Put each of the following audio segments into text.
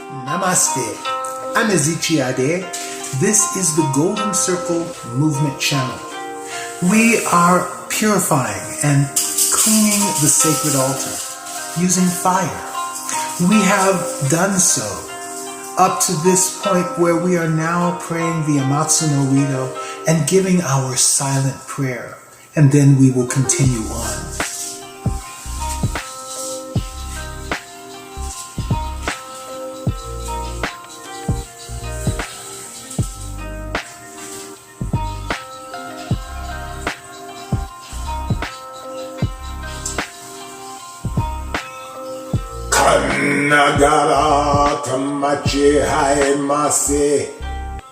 Namaste. I'm Ezichiade. This is the Golden Circle Movement Channel. We are purifying and cleaning the sacred altar using fire. We have done so up to this point where we are now praying the Amatsu no Rito and giving our silent prayer, and then we will continue on. Kannagara tamache hai mase.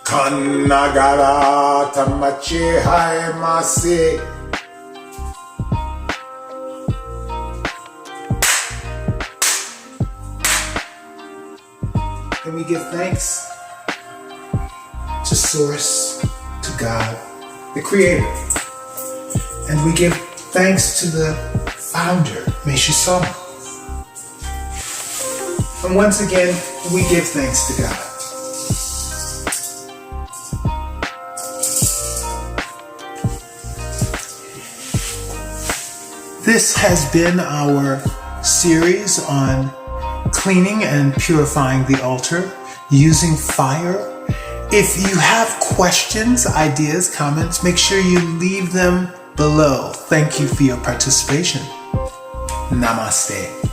Kannagara tamache hai mase. And we give thanks to Source, to God, the Creator. And we give thanks to the Founder, Meishu Sama. And once again, we give thanks to God. This has been our series on cleaning and purifying the altar using fire. If you have questions, ideas, comments, make sure you leave them below. Thank you for your participation. Namaste.